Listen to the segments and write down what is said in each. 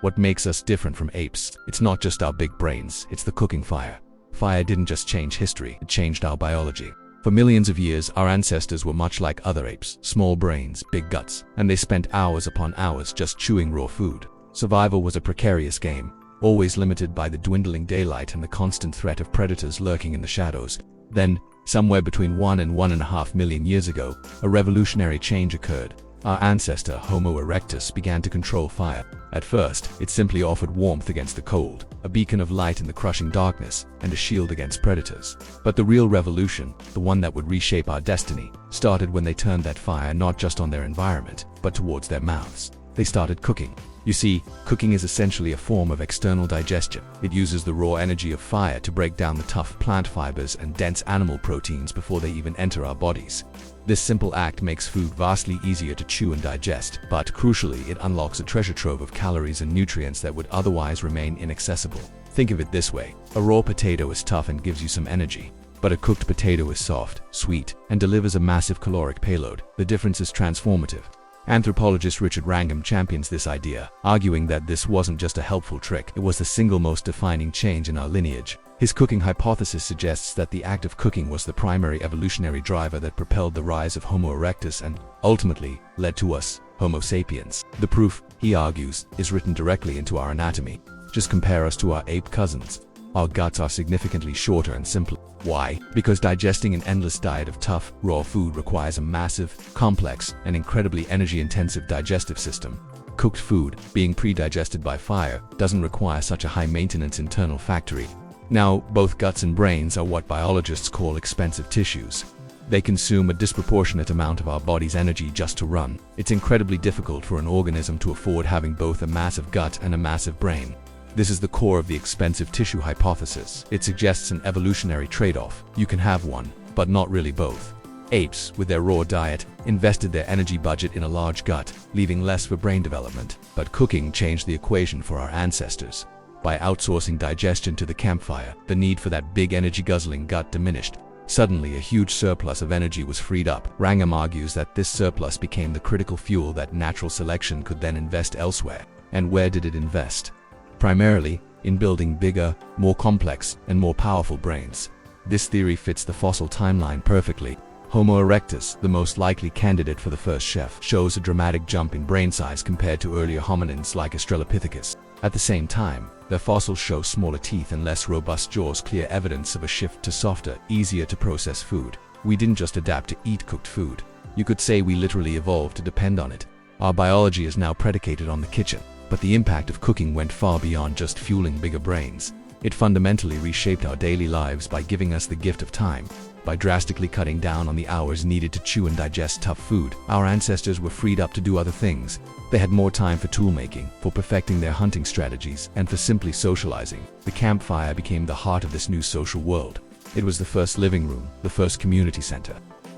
What makes us different from apes? It's not just our big brains, it's the cooking fire. Fire didn't just change history, it changed our biology. For millions of years, our ancestors were much like other apes, small brains, big guts, and they spent hours upon hours just chewing raw food. Survival was a precarious game, always limited by the dwindling daylight and the constant threat of predators lurking in the shadows. Then, somewhere between 1 and 1.5 million years ago, a revolutionary change occurred. Our ancestor, Homo erectus, began to control fire. At first, it simply offered warmth against the cold, a beacon of light in the crushing darkness, and a shield against predators. But the real revolution, the one that would reshape our destiny, started when they turned that fire not just on their environment, but towards their mouths. They started cooking. You see, cooking is essentially a form of external digestion. It uses the raw energy of fire to break down the tough plant fibers and dense animal proteins before they even enter our bodies. This simple act makes food vastly easier to chew and digest, but crucially, it unlocks a treasure trove of calories and nutrients that would otherwise remain inaccessible. Think of it this way: a raw potato is tough and gives you some energy, but a cooked potato is soft, sweet, and delivers a massive caloric payload. The difference is transformative. Anthropologist Richard Wrangham champions this idea, arguing that this wasn't just a helpful trick, it was the single most defining change in our lineage. His cooking hypothesis suggests that the act of cooking was the primary evolutionary driver that propelled the rise of Homo erectus and, ultimately, led to us, Homo sapiens. The proof, he argues, is written directly into our anatomy. Just compare us to our ape cousins. Our guts are significantly shorter and simpler. Why? Because digesting an endless diet of tough, raw food requires a massive, complex, and incredibly energy-intensive digestive system. Cooked food, being pre-digested by fire, doesn't require such a high-maintenance internal factory. Now, both guts and brains are what biologists call expensive tissues. They consume a disproportionate amount of our body's energy just to run. It's incredibly difficult for an organism to afford having both a massive gut and a massive brain. This is the core of the expensive tissue hypothesis. It suggests an evolutionary trade-off. You can have one, but not really both. Apes, with their raw diet, invested their energy budget in a large gut, leaving less for brain development. But cooking changed the equation for our ancestors. By outsourcing digestion to the campfire, the need for that big energy-guzzling gut diminished. Suddenly, a huge surplus of energy was freed up. Wrangham argues that this surplus became the critical fuel that natural selection could then invest elsewhere. And where did it invest? Primarily, in building bigger, more complex, and more powerful brains. This theory fits the fossil timeline perfectly. Homo erectus, the most likely candidate for the first chef, shows a dramatic jump in brain size compared to earlier hominins like Australopithecus. At the same time, their fossils show smaller teeth and less robust jaws, clear evidence of a shift to softer, easier to process food. We didn't just adapt to eat cooked food. You could say we literally evolved to depend on it. Our biology is now predicated on the kitchen. But the impact of cooking went far beyond just fueling bigger brains. It fundamentally reshaped our daily lives by giving us the gift of time. By drastically cutting down on the hours needed to chew and digest tough food, our ancestors were freed up to do other things. They had more time for tool-making, for perfecting their hunting strategies, and for simply socializing. The campfire became the heart of this new social world. It was the first living room, the first community center.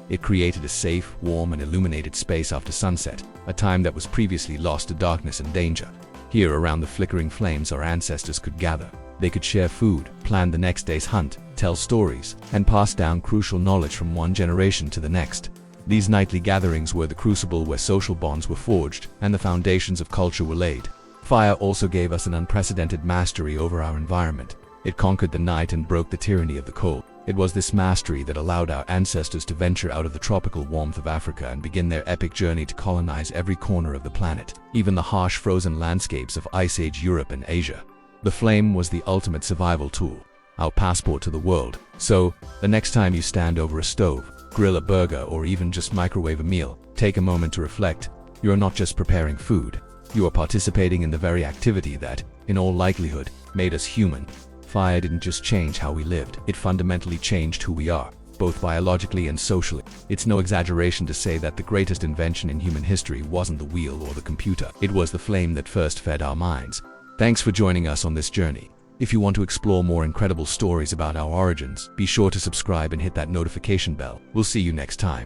It created a safe, warm, and illuminated space after sunset, a time that was previously lost to darkness and danger. Here, around the flickering flames, our ancestors could gather. They could share food, plan the next day's hunt, tell stories, and pass down crucial knowledge from one generation to the next. These nightly gatherings were the crucible where social bonds were forged and the foundations of culture were laid. Fire also gave us an unprecedented mastery over our environment. It conquered the night and broke the tyranny of the cold. It was this mastery that allowed our ancestors to venture out of the tropical warmth of Africa and begin their epic journey to colonize every corner of the planet, even the harsh frozen landscapes of Ice Age Europe and Asia. The flame was the ultimate survival tool, our passport to the world. So, the next time you stand over a stove, grill a burger, or even just microwave a meal, take a moment to reflect. You are not just preparing food. You are participating in the very activity that, in all likelihood, made us human. Fire didn't just change how we lived, it fundamentally changed who we are, both biologically and socially. It's no exaggeration to say that the greatest invention in human history wasn't the wheel or the computer. It was the flame that first fed our minds. Thanks for joining us on this journey. If you want to explore more incredible stories about our origins, be sure to subscribe and hit that notification bell. We'll see you next time.